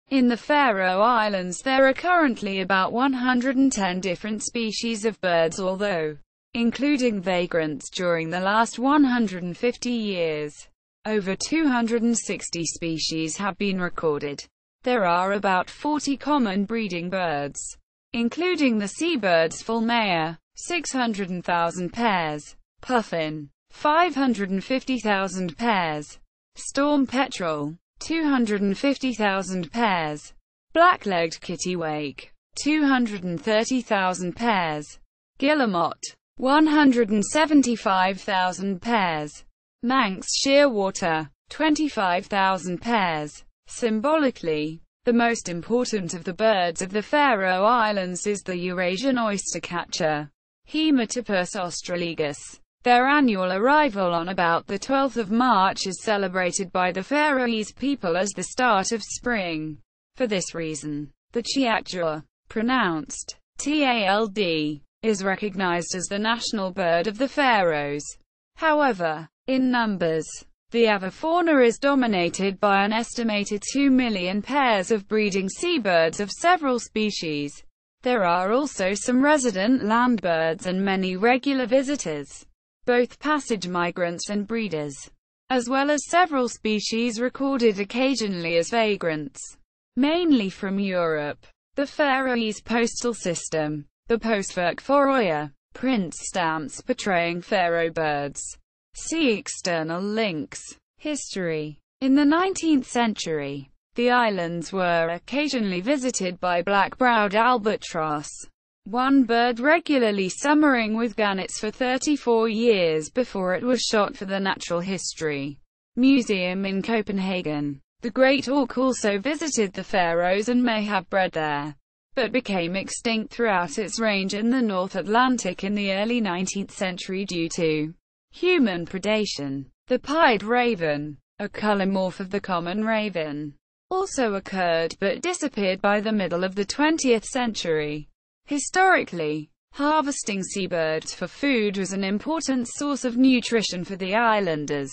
In the Faroe Islands there are currently about 110 different species of birds, although, including vagrants during the last 150 years, over 260 species have been recorded. There are about 40 common breeding birds, including the seabirds fulmar, 600,000 pairs, puffin, 550,000 pairs, storm petrel, 250,000 pairs, black-legged kittiwake, 230,000 pairs, guillemot, 175,000 pairs, Manx shearwater, 25,000 pairs. Symbolically, the most important of the birds of the Faroe Islands is the Eurasian oystercatcher, Haematopus ostralegus. Their annual arrival on about the 12th of March is celebrated by the Faroese people as the start of spring. For this reason, the tjaldur, pronounced tald, is recognized as the national bird of the Faroes. However, in numbers, the avifauna is dominated by an estimated 2 million pairs of breeding seabirds of several species. There are also some resident landbirds and many regular visitors, both passage migrants and breeders, as well as several species recorded occasionally as vagrants, mainly from Europe. The Faroese postal system, the Postverk Føroya, prints stamps portraying Faroe birds. See external links. History. In the 19th century, the islands were occasionally visited by black-browed albatross, one bird regularly summering with gannets for 34 years before it was shot for the Natural History Museum in Copenhagen. The great auk also visited the Faroes and may have bred there, but became extinct throughout its range in the North Atlantic in the early 19th century due to human predation. The pied raven, a color morph of the common raven, also occurred but disappeared by the middle of the 20th century. Historically, harvesting seabirds for food was an important source of nutrition for the islanders.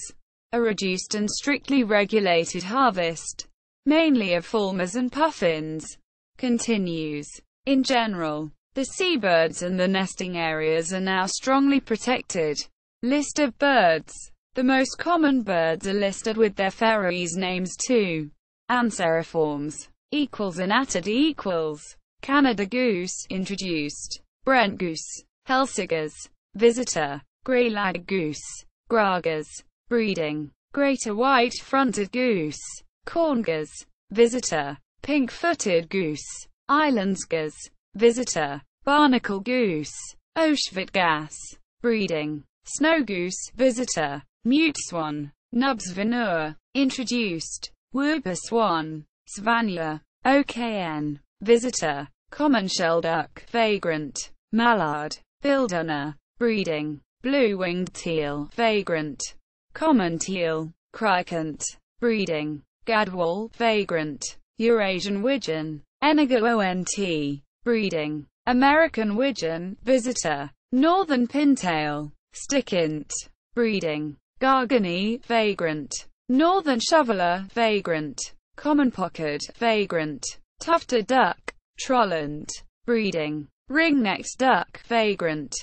A reduced and strictly regulated harvest, mainly of fulmars and puffins, continues. In general, the seabirds and the nesting areas are now strongly protected. List of birds. The most common birds are listed with their Faroese names too. Anseriforms equals Inatid equals Canada goose, introduced. Brent goose, Helsigas, visitor. Greylag goose, Gragas, breeding. Greater white-fronted goose, Corngas, visitor. Pink-footed goose, Islandsgas, visitor. Barnacle goose, Oshvitgas, breeding. Snow goose, visitor. Mute swan, Nubsvinur, introduced. Whooper swan, Svanur, OKN, visitor. Common shelduck, vagrant. Mallard, Bilduna, breeding. Blue-winged teal, vagrant. Common teal, Cricant, breeding. Gadwall, vagrant. Eurasian widgeon, Enigo-ont, breeding. American widgeon, visitor. Northern pintail, Stickint, breeding. Gargany, vagrant. Northern shoveler, vagrant. Common pockard, vagrant. Tufted duck, Trolland, breeding. Ring-necked duck, vagrant.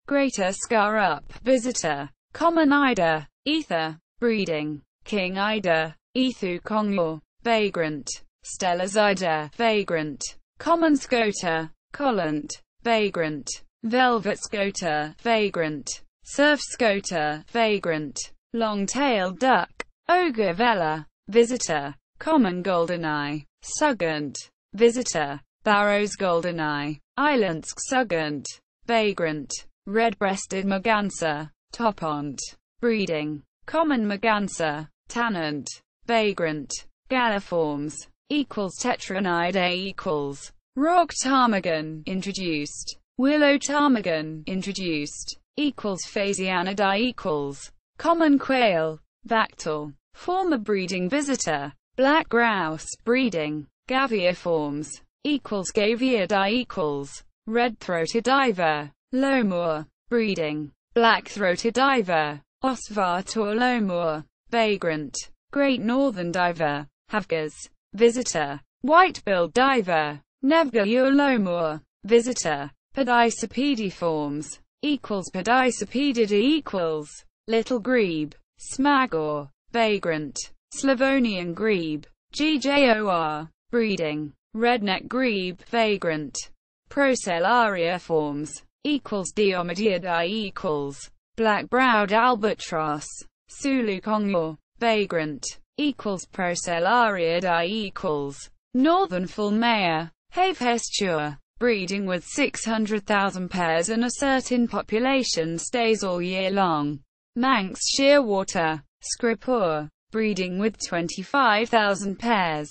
Greater scarup, visitor. Common eider, ether, breeding. King eider, Ethu Kongur, vagrant. Stella's eider, vagrant. Common scoter, Collant, vagrant. Velvet scoter, vagrant. Surf scoter, vagrant. Long-tailed duck, Ogre visitor. Common goldeneye, Sugant, visitor. Barrow's goldeneye, Islandsk Sugant, vagrant. Red-breasted merganser, Topont, breeding. Common merganser, Tannant, vagrant. Galliforms equals Tetranide equals. Rock ptarmigan, introduced. Willow ptarmigan, introduced. Equals Phasianida equals. Common quail, Vactal, former breeding visitor. Black grouse, breeding. Gaviiforms, equals Gaviidae equals. Red-throated diver, Lomur, breeding. Black-throated diver, Osvator lomur, vagrant. Great northern diver, Havgas, visitor. white-billed diver, Nevga urlomor, visitor. Podicipediforms equals podicipedida equals little grebe, smagor, vagrant, Slavonian grebe, gjor, breeding, redneck grebe, vagrant. Procellaria forms equals diomediidae equals black-browed albatross, Sulukongor, vagrant, equals Procellariidae equals northern fulmar, Haematopus, breeding with 600,000 pairs and a certain population stays all year long. Manx shearwater, Scripur, breeding with 25,000 pairs.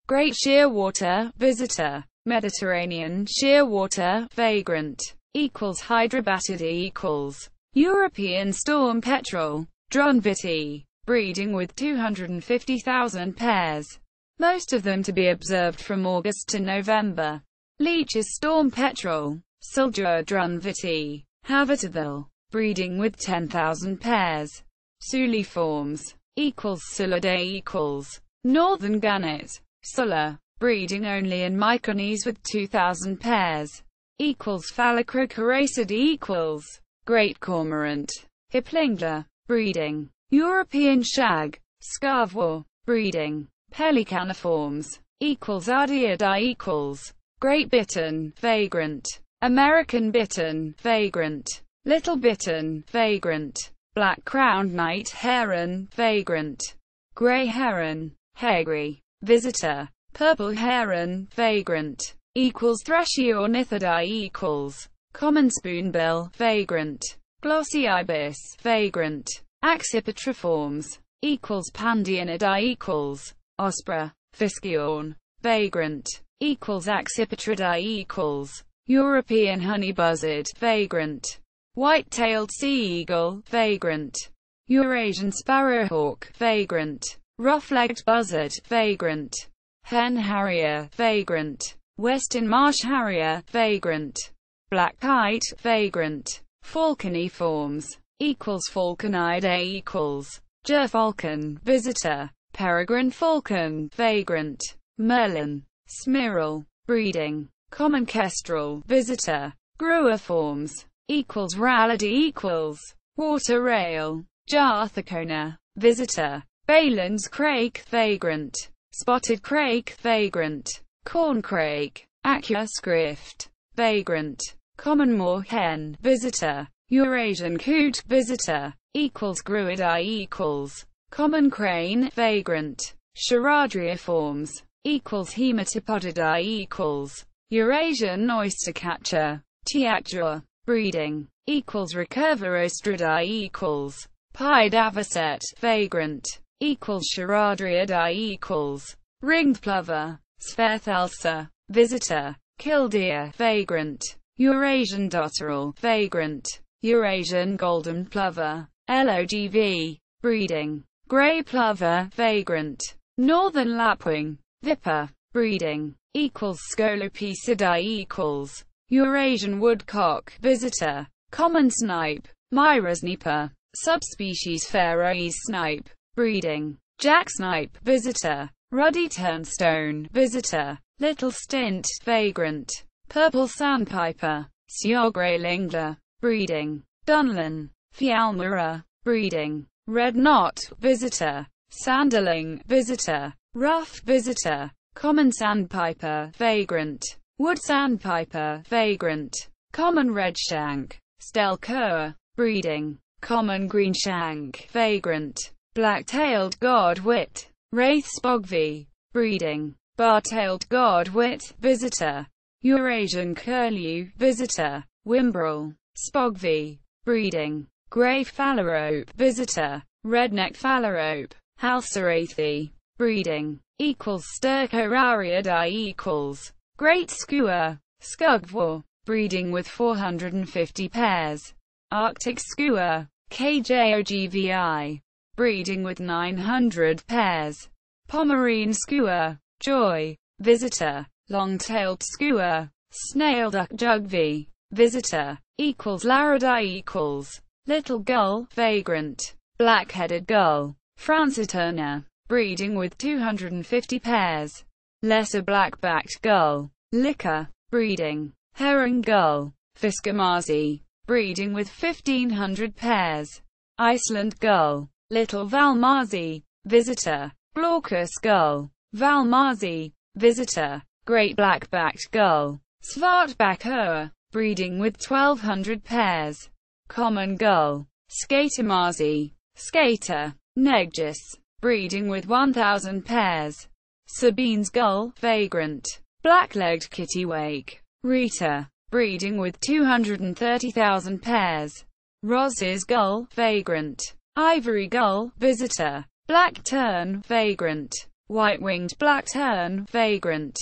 Great shearwater, visitor. Mediterranean shearwater, vagrant, equals Hydrabatida equals European storm petrel, Drunviti, breeding with 250,000 pairs, most of them to be observed from August to November. Leech's storm petrel, ťaldʊr Drunviti, Haematopus, breeding with 10,000 pairs. Suliforms, equals Sulidae equals northern gannet, Sulla, breeding only in Mykonos with 2,000 pairs, equals Phalacrocuracid equals great cormorant, Hiplingla, breeding, European shag, Scarvor, breeding, Pelicaniforms, equals Adiidae equals great bittern, vagrant, American bittern, vagrant, little bittern, vagrant, black-crowned night heron, vagrant, grey heron, hagri, visitor, purple heron, vagrant, equals Threshiornithidae equals common spoonbill, vagrant, glossy ibis, vagrant, accipitriforms, equals Pandionidae equals Ospra, Fisciorn, vagrant, equals Accipitridae equals European honey buzzard, vagrant, white-tailed sea eagle, vagrant, Eurasian sparrowhawk, vagrant, rough-legged buzzard, vagrant, hen harrier, vagrant, western marsh harrier, vagrant, black kite, vagrant, falconiforms, equals Falconidae equals gerfalcon, visitor, peregrine falcon, vagrant, merlin, smirrel, breeding, common kestrel, visitor, gruiforms, equals rallidae equals water rail, jarthacona, visitor, Baylands crake, vagrant, spotted crake, vagrant, corn crake, acua scrift, vagrant, common moorhen, visitor, Eurasian coot, visitor, equals Gruidae equals common crane, vagrant, Charadriiforms, equals Haematopodidae equals Eurasian oystercatcher, tjaldur, breeding, equals Recurva ostradidae equals pied avocet, vagrant, equals Charadriidae equals ringed plover, Sverthalsa, visitor, killdeer, vagrant, Eurasian dotterel, vagrant, Eurasian golden plover, LOGV, breeding, grey plover, vagrant, northern lapwing, viper, breeding, equals Scolopicidae equals Eurasian woodcock, visitor, common snipe, Myrasnipa, subspecies Faroese snipe, breeding, jacksnipe, visitor, ruddy turnstone, visitor, little stint, vagrant, purple sandpiper, Sjogrelingla, breeding, Dunlin, Fialmura, breeding, red knot, visitor, sanderling, visitor, rough, visitor, common sandpiper, vagrant, wood sandpiper, vagrant, common redshank, Stelcoa, breeding, common greenshank, vagrant, black-tailed godwit, wraith spogvi, breeding, bar-tailed godwit, visitor, Eurasian curlew, visitor, wimbrel, spogvi, breeding, grey phalarope, visitor, redneck phalarope, halcerathi, breeding, equals Stercorariidae equals great skua, skugvor, breeding with 450 pairs, Arctic skua, KJOGVI, breeding with 900 pairs, Pomerine skua, joy, visitor, long-tailed skua, snail duck jugvi, visitor, equals Laridae equals little gull, vagrant, black-headed gull, Franciturna, breeding with 250 pairs, lesser black-backed gull, licker, breeding, herring gull, fiskamasi, breeding with 1,500 pairs, Iceland gull, little valmasi, visitor, glaucus gull, valmasi, visitor, great black-backed gull, svartback, breeding with 1,200 pairs, common gull, skatamasi, skater, negus, breeding with 1,000 pairs, Sabine's gull, vagrant, black-legged kittiwake, rita, breeding with 230,000 pairs, Ross's gull, vagrant, ivory gull, visitor, black tern, vagrant, white-winged black tern, vagrant,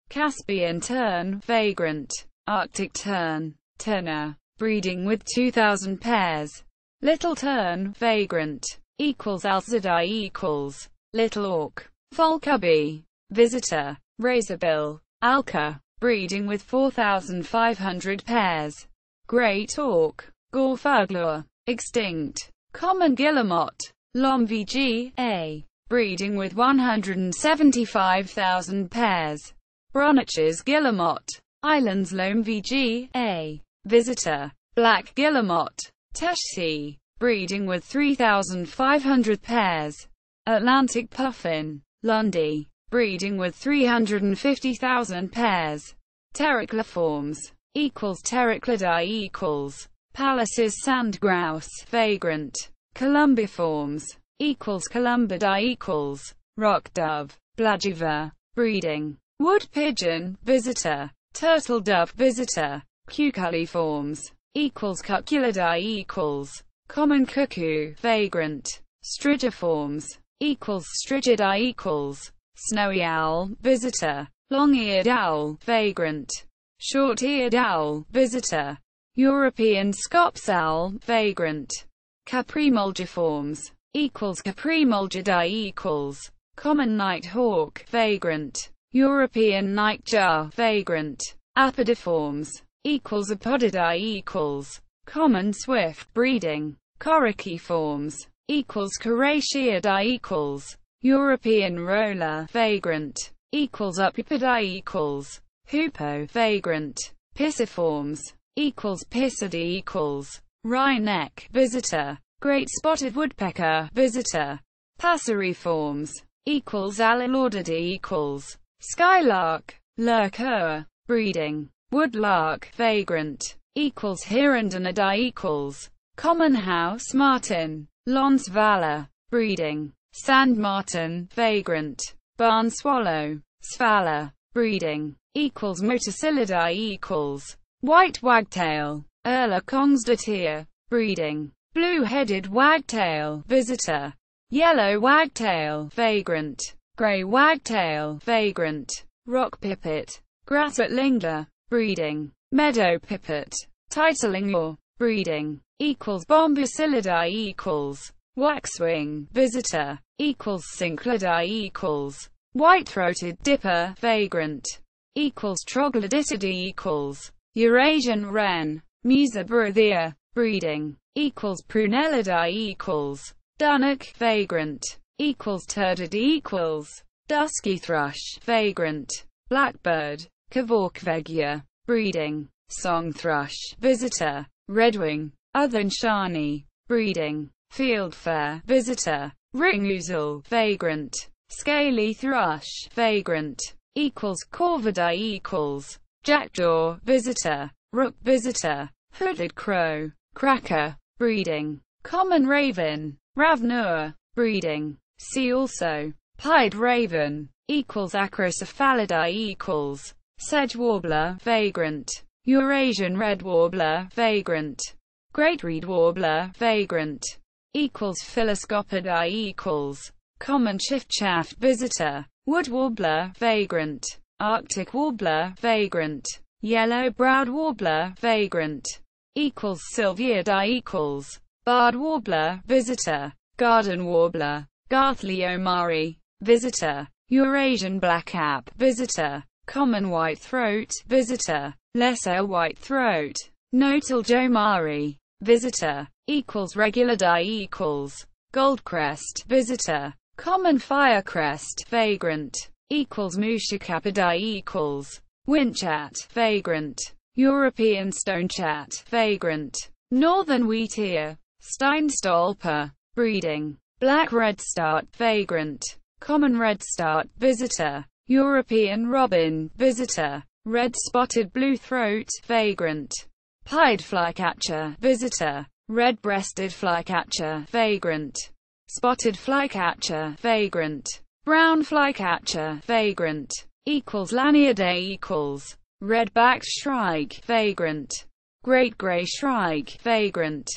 Caspian tern, vagrant, Arctic tern, turner, breeding with 2,000 pairs, little tern, vagrant, alzadai equals, little auk, falcubby, visitor, razorbill, alka, breeding with 4,500 pairs, great auk, gorfuglor, extinct, common guillemot, lomvg, breeding with 175,000 pairs, Bronich's guillemot, islands lomvg, visitor, black guillemot, teshsi, breeding with 3,500 pairs, Atlantic puffin, Lundy, breeding with 350,000 pairs, Ptericliformes, Ptericlidae equals, Pallas's sand grouse, vagrant, Columbiformes, Columbidae equals, rock dove, Blagiva, breeding, wood pigeon, visitor, turtle dove, visitor, Cuculliformes, Cucullidae equals, common cuckoo, vagrant, Strigiformes, Strigidae equals, snowy owl, visitor, long-eared owl, vagrant, short-eared owl, visitor, European scops owl, vagrant, Caprimulgiformes, Caprimulgidae equals, common nighthawk, vagrant, European nightjar, vagrant, Apodiformes, Apodidae equals, common swift, breeding, Coraciformes, Coraciidae equals, European roller, vagrant, Upipidae equals, Hoopoe, vagrant, Pisiformes, Pisidae equals, wryneck, visitor, great spotted woodpecker, visitor, Passeriformes, Allelaudidae equals, skylark, lurker, breeding, woodlark, vagrant, Hirundinidae equals, common house martin, Lonsvala, breeding, sand martin, vagrant, barn swallow, Svala, breeding, Motacillidae equals, white wagtail, Erla kongsdatir, breeding, blue-headed wagtail, visitor, yellow wagtail, vagrant, grey wagtail, vagrant, rock pipit, grassatlingla, breeding, meadow pipit, titling breeding, Bombacillidae equals, waxwing, visitor, Cinclidae equals, white-throated dipper, vagrant, Troglodytidae equals, Eurasian wren, Musabrithia, breeding, Prunellidae equals, dunnock, vagrant, Turdidae equals, dusky thrush, vagrant, blackbird, Kavorkvegia, breeding, song thrush, visitor, redwing, Uthanshani, breeding, fieldfare, visitor, ringoozle, vagrant, scaly thrush, vagrant, Corvidae equals, jackdaw, visitor, rook, visitor, hooded crow, cracker, breeding, common raven, ravnur, breeding, see also, pied raven, Acrocephalidae equals, sedge warbler, vagrant, Eurasian red warbler, vagrant, great reed warbler, vagrant, Philoscopidae equals, common chiffchaff, visitor, wood warbler, vagrant, Arctic warbler, vagrant, yellow-browed warbler, vagrant, Sylviidae equals, barred warbler, visitor, garden warbler, Garthleomari, visitor, Eurasian blackcap, visitor, common white-throat, visitor, lesser white-throat, Notaldomari, visitor, Regulardae equals, goldcrest, visitor, common firecrest, vagrant, Mushakapadai equals Winchat, vagrant. European stonechat, vagrant. Northern wheatear, Steinstolper, breeding. Black redstart, vagrant. Common redstart, visitor. European robin, visitor. Red-spotted bluethroat, vagrant. Pied flycatcher, visitor. Red-breasted flycatcher, vagrant. Spotted flycatcher, vagrant. Brown flycatcher, vagrant. Laniadae equals red-backed shrike, vagrant. Great grey shrike, vagrant.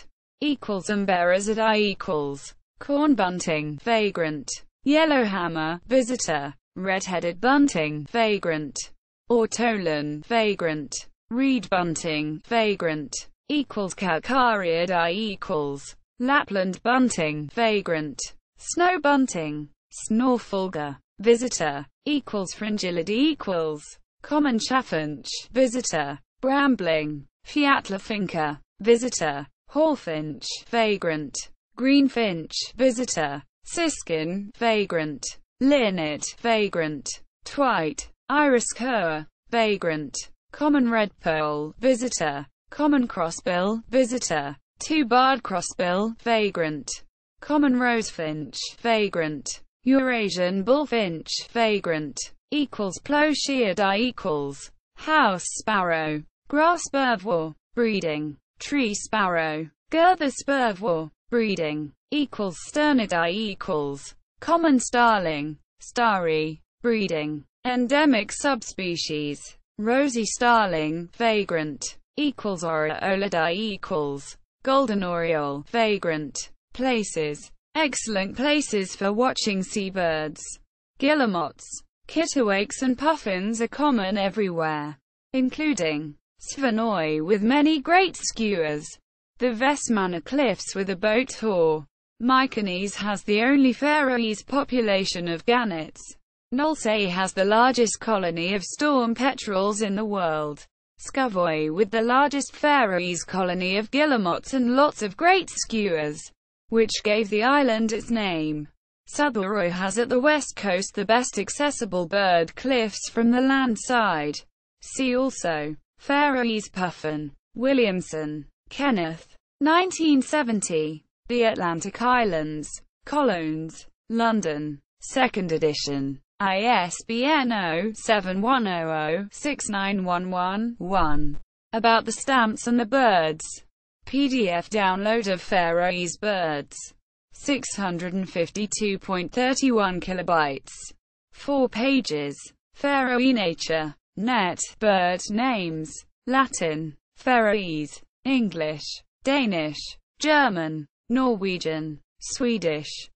Umberazadae equals corn bunting, vagrant. Yellowhammer, visitor. Red-headed bunting, vagrant. Ortolan, vagrant. Reed bunting, vagrant. Kalkariadae equals Lapland bunting, vagrant. Snow bunting. Snorfolger, visitor. Fringillid equals common chaffinch, visitor. Brambling. Fiatlafinca, visitor. Hawfinch, vagrant. Greenfinch, visitor. Siskin, vagrant. Linnet, vagrant. Twite. Iris coa, vagrant. Common redpoll, visitor. Common crossbill, visitor. Two-barred crossbill, vagrant. Common rosefinch, vagrant. Eurasian bullfinch, vagrant. Plowsharedae equals house sparrow. Grass spervewar, breeding. Tree sparrow. Girther spervewar, breeding. Sternidae equals common starling. Starry, breeding. Endemic subspecies. Rosy starling, vagrant. Oriolidae equals golden oriole, vagrant. Places. Excellent places for watching seabirds. Guillemots, kittiwakes and puffins are common everywhere, including Svanoi with many great skuas. The Vestmanna Cliffs with a boat tour. Mykonos has the only Faroese population of gannets. Nolsay has the largest colony of storm petrels in the world. Skavoy with the largest Faroese colony of guillemots and lots of great skuas, which gave the island its name. Suðuroy has at the west coast the best accessible bird cliffs from the land side. See also Faroese puffin. Williamson, Kenneth. 1970. The Atlantic Islands. Colones, London. 2nd edition. ISBN 0-7100-69111-1. About the stamps and the birds. PDF download of Faroese birds. 652.31 kilobytes. 4 pages. Faroe Nature. Net. Bird names. Latin. Faroese. English. Danish. German. Norwegian. Swedish.